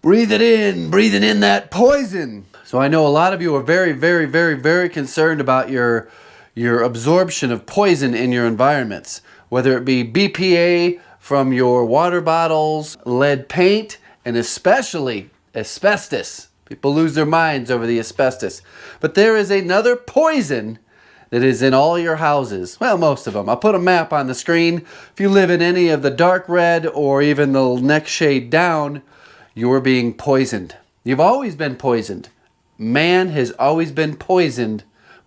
breathing in that poison. So I know a lot of you are very, very, very, very concerned about your absorption of poison in your environments, whether it be BPA from your water bottles, lead paint, and especially asbestos. People lose their minds over the asbestos. But there is another poison that is in all your houses. Well, most of them. I'll put a map on the screen. If you live in any of the dark red or even the next shade down, you're being poisoned. You've always been poisoned. Man has always been poisoned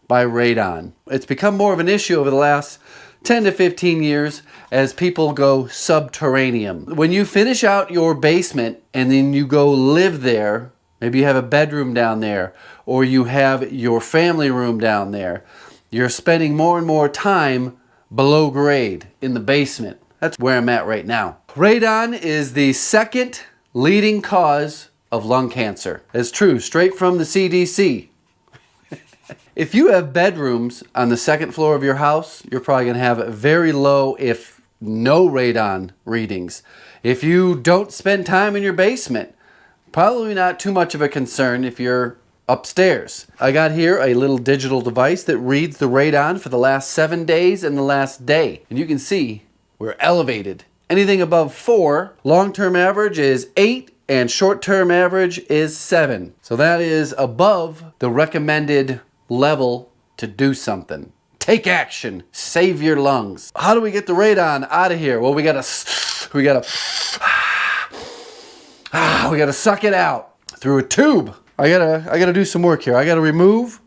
by radon. It's become more of an issue over the last 10 to 15 years as people go subterranean. When you finish out your basement and then you go live there, maybe you have a bedroom down there or you have your family room down there, you're spending more and more time below grade in the basement. That's where I'm at right now. Radon is the second leading cause of lung cancer. It's true, straight from the CDC. If you have bedrooms on the second floor of your house, you're probably going to have very low, if no radon readings. If you don't spend time in your basement, probably not too much of a concern if you're upstairs. I got here a little digital device that reads the radon for the last 7 days and the last day. And you can see we're elevated. Anything above 4, long-term average is 8, and short-term average is 7. So that is above the recommended level to do something. Take action. Save your lungs. How do we get the radon out of here? Well, we gotta suck it out through a tube. I gotta do some work here. I gotta remove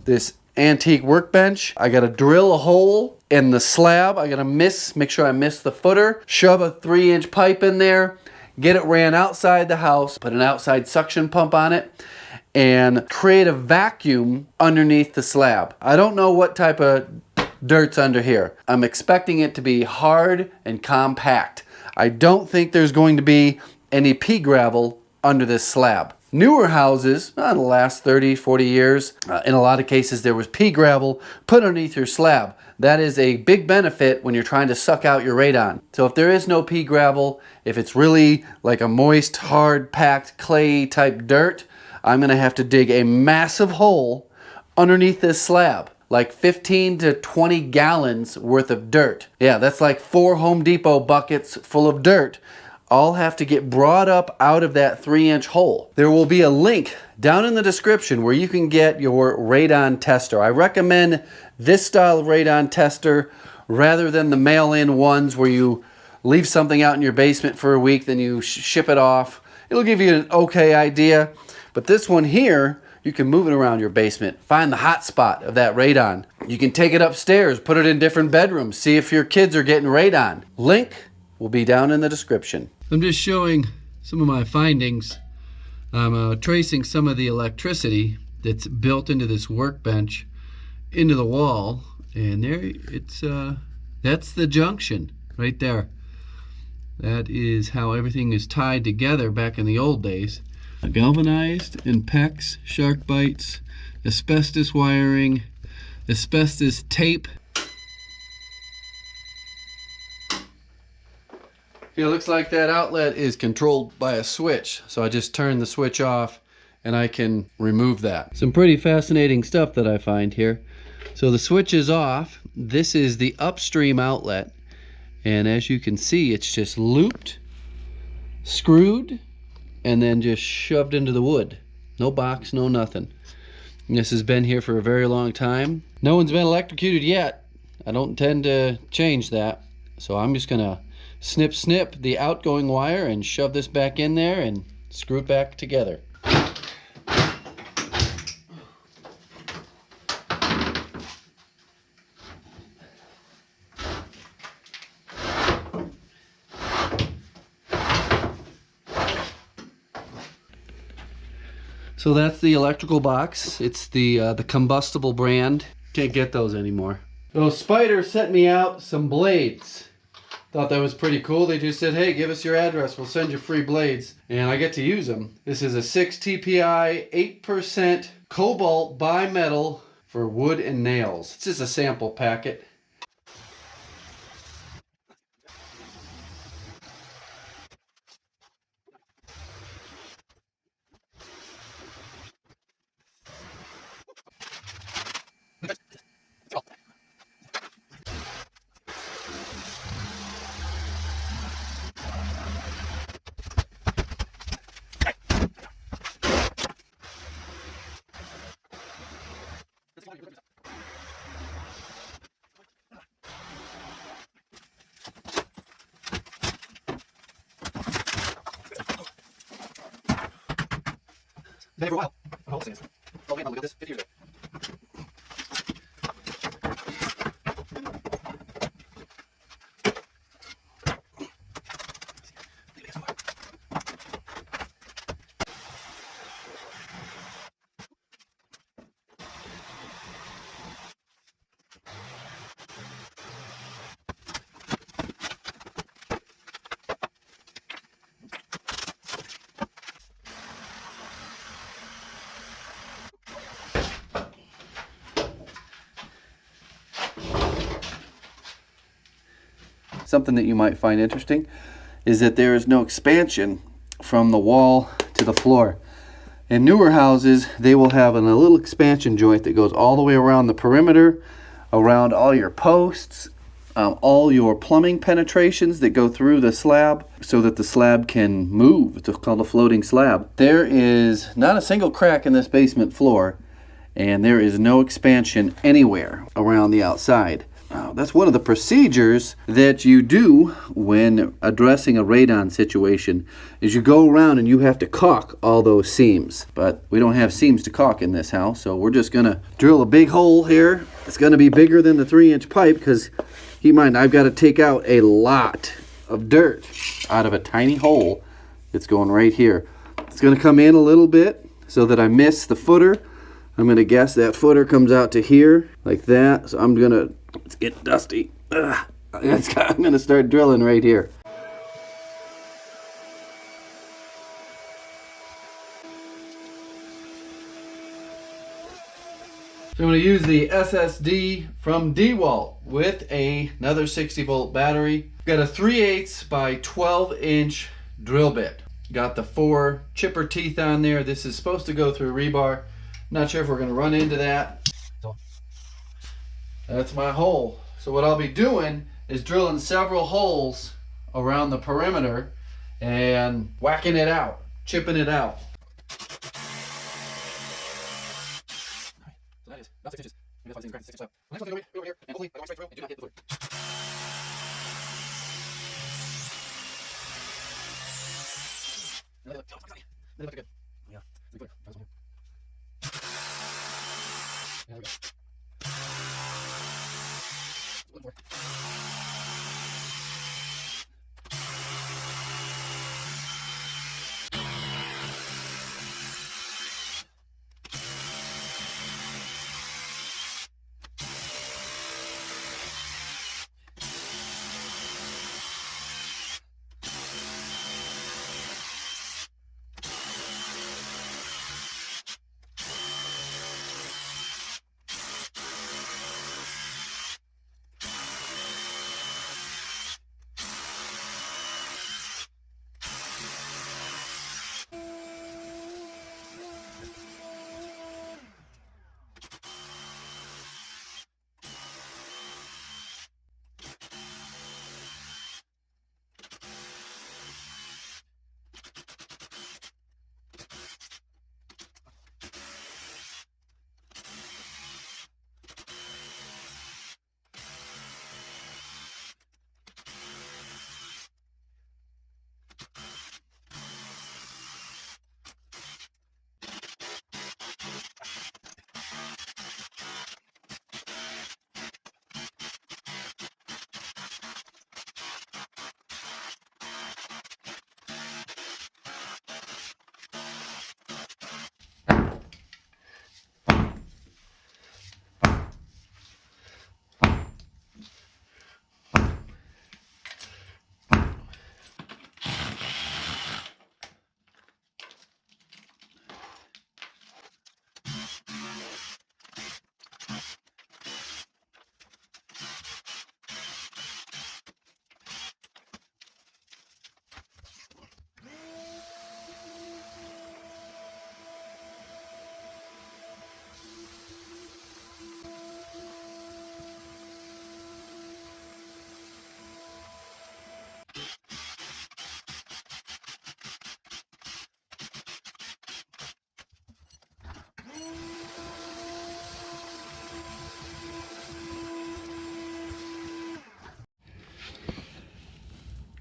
this antique workbench. I gotta drill a hole in the slab. I gotta make sure I miss the footer. Shove a 3-inch pipe in there. Get it ran outside the house. Put an outside suction pump on it. And create a vacuum underneath the slab. I don't know what type of dirt's under here. I'm expecting it to be hard and compact. I don't think there's going to be any pea gravel under this slab. Newer houses, in the last 30, 40 years, in a lot of cases there was pea gravel put underneath your slab. That is a big benefit when you're trying to suck out your radon. So if there is no pea gravel, if it's really like a moist, hard, packed clay type dirt, I'm going to have to dig a massive hole underneath this slab, like 15 to 20 gallons worth of dirt. Yeah, that's like 4 Home Depot buckets full of dirt. All have to get brought up out of that 3-inch hole. There will be a link down in the description where you can get your radon tester. I recommend this style of radon tester rather than the mail-in ones where you leave something out in your basement for a week, then you ship it off. It'll give you an okay idea. But this one here, you can move it around your basement. Find the hot spot of that radon. You can take it upstairs, put it in different bedrooms, see if your kids are getting radon. Link will be down in the description. I'm just showing some of my findings. I'm tracing some of the electricity that's built into this workbench into the wall. And there, that's the junction right there. That is how everything is tied together back in the old days. Galvanized and PEX, shark bites, asbestos wiring, asbestos tape. It looks like that outlet is controlled by a switch, so I just turn the switch off and I can remove that. Some pretty fascinating stuff that I find here. So the switch is off. This is the upstream outlet, and as you can see, it's just looped, screwed, and then just shoved into the wood. No box, no nothing. And this has been here for a very long time. No one's been electrocuted yet. I don't intend to change that. So I'm just gonna snip the outgoing wire and shove this back in there and screw it back together. So that's the electrical box. It's the combustible brand. Can't get those anymore. So Spider sent me out some blades. Thought that was pretty cool. They just said, hey, give us your address. We'll send you free blades. And I get to use them. This is a 6 TPI, 8% cobalt bimetal for wood and nails. It's just a sample packet. Hey, for a while. What hole is this? Oh, man, look at this. 50 years ago. Something that you might find interesting is that there is no expansion from the wall to the floor. In newer houses, they will have a little expansion joint that goes all the way around the perimeter, around all your posts, all your plumbing penetrations that go through the slab so that the slab can move. It's called a floating slab. There is not a single crack in this basement floor, and there is no expansion anywhere around the outside. That's one of the procedures that you do when addressing a radon situation, is you go around and you have to caulk all those seams. But we don't have seams to caulk in this house, so we're just gonna drill a big hole here. It's gonna be bigger than the 3-inch pipe because, keep in mind, I've got to take out a lot of dirt out of a tiny hole that's going right here. It's gonna come in a little bit so that I miss the footer. I'm gonna guess that footer comes out to here like that. So I'm gonna, it's getting dusty. I'm gonna start drilling right here. So I'm going to use the SSD from DeWalt with another 60-volt battery. Got a 3/8 by 12-inch drill bit. Got the 4 chipper teeth on there. This is supposed to go through rebar. Not sure if we're going to run into that. That's my hole. So what I'll be doing is drilling several holes around the perimeter and whacking it out, chipping it out. So that is about 6 inches. Maybe that's why it's 6 inches slab. The next one's going to go over here, and hopefully I go straight through and do not hit the footer. They look good. Yeah, it's good. Try this one here. There we go. One more.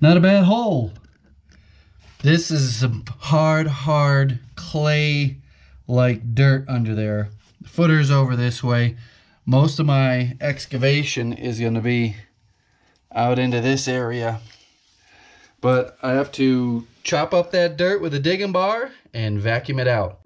Not a bad hole. This is some hard clay like dirt under there. The footer's over this way. Most of my excavation is going to be out into this area. But I have to chop up that dirt with a digging bar and vacuum it out.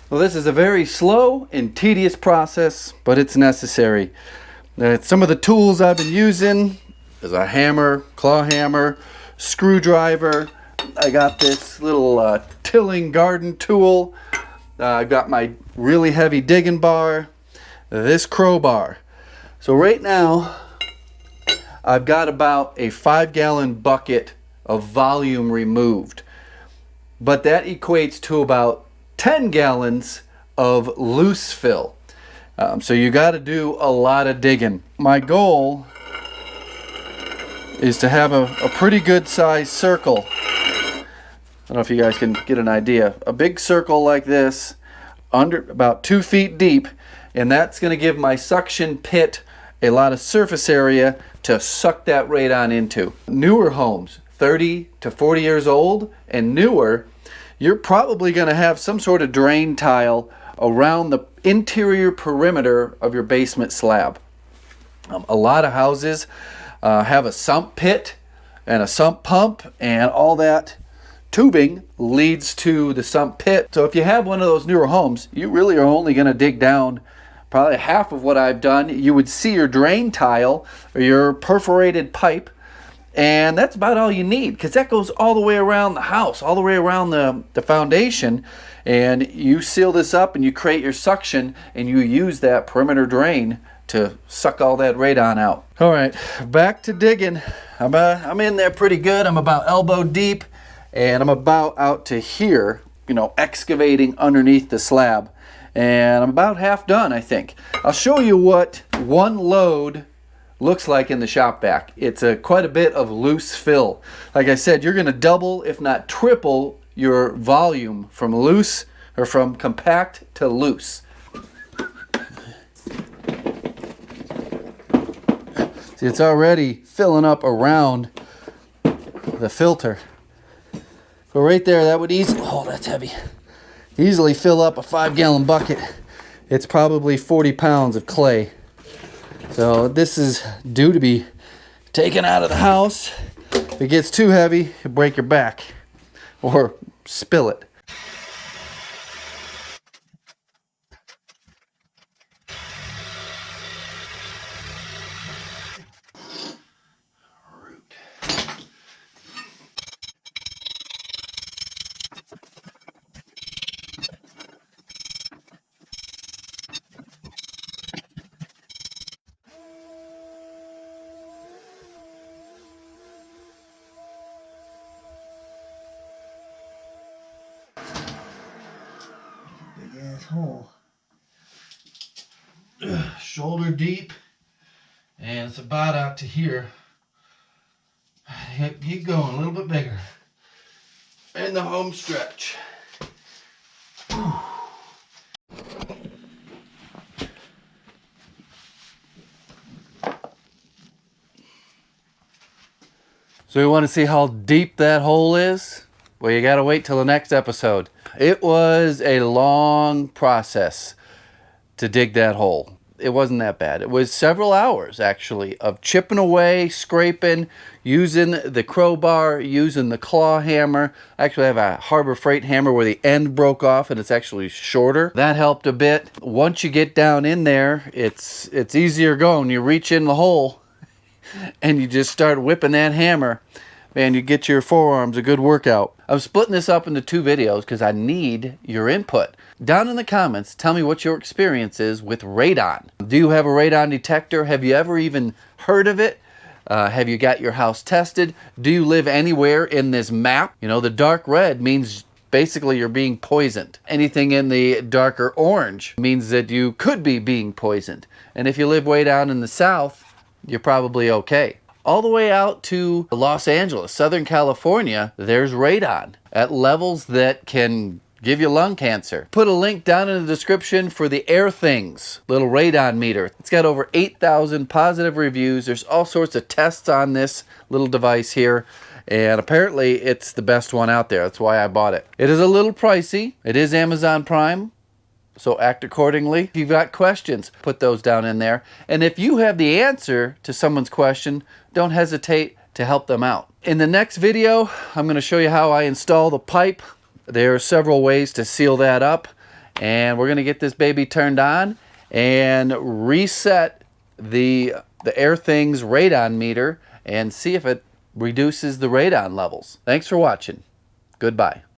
Well, this is a very slow and tedious process, but it's necessary. Some of the tools I've been using is a hammer, claw hammer, screwdriver. I got this little tilling garden tool. I've got my really heavy digging bar, this crowbar. So right now, I've got about a 5-gallon bucket of volume removed, but that equates to about 10 gallons of loose fill. So you got to do a lot of digging. My goal is to have a pretty good sized circle. I don't know if you guys can get an idea. A big circle like this, under about 2 feet deep, and that's going to give my suction pit a lot of surface area to suck that right on into. Newer homes, 30 to 40 years old and newer, you're probably going to have some sort of drain tile around the interior perimeter of your basement slab. A lot of houses have a sump pit and a sump pump, and all that tubing leads to the sump pit. So if you have one of those newer homes, you really are only going to dig down probably half of what I've done. You would see your drain tile or your perforated pipe, and that's about all you need, because that goes all the way around the house, all the way around the foundation, and you seal this up and you create your suction and you use that perimeter drain to suck all that radon out. All right, back to digging. I'm in there pretty good. I'm about elbow deep, and I'm about out to here, excavating underneath the slab, and I'm about half done, I think. I'll show you what one load looks like in the shop vac. It's quite a bit of loose fill. Like I said, you're going to double, if not triple, your volume from loose or from compact to loose. See, it's already filling up around the filter. But right there, that would that's heavy. Easily fill up a 5-gallon bucket. It's probably 40 pounds of clay. So this is due to be taken out of the house. If it gets too heavy, you break your back or spill it. Hole. Shoulder deep, and it's about out to here. Keep going, a little bit bigger. And the home stretch. So you want to see how deep that hole is? Well, you got to wait till the next episode. It was a long process to dig that hole. it wasn't that bad. It was several hours, actually, of chipping away, scraping, using the crowbar, using the claw hammer. I actually have a Harbor Freight hammer where the end broke off and it's actually shorter. That helped a bit. Once you get down in there, it's easier going. You reach in the hole and you just start whipping that hammer. Man, you get your forearms a good workout. I'm splitting this up into 2 videos because I need your input. Down in the comments, tell me what your experience is with radon. Do you have a radon detector? Have you ever even heard of it? Have you got your house tested? Do you live anywhere in this map? You know, the dark red means basically you're being poisoned. Anything in the darker orange means that you could be being poisoned. And if you live way down in the south, you're probably okay. All the way out to Los Angeles, Southern California, there's radon at levels that can give you lung cancer. Put a link down in the description for the Air Things little radon meter. It's got over 8,000 positive reviews. There's all sorts of tests on this little device here, and apparently it's the best one out there. That's why I bought it. It is a little pricey. It is Amazon Prime, so act accordingly. If you've got questions, put those down in there. And if you have the answer to someone's question, don't hesitate to help them out. In the next video, I'm going to show you how I install the pipe. There are several ways to seal that up. And we're going to get this baby turned on and reset the Air Things radon meter and see if it reduces the radon levels. Thanks for watching. Goodbye.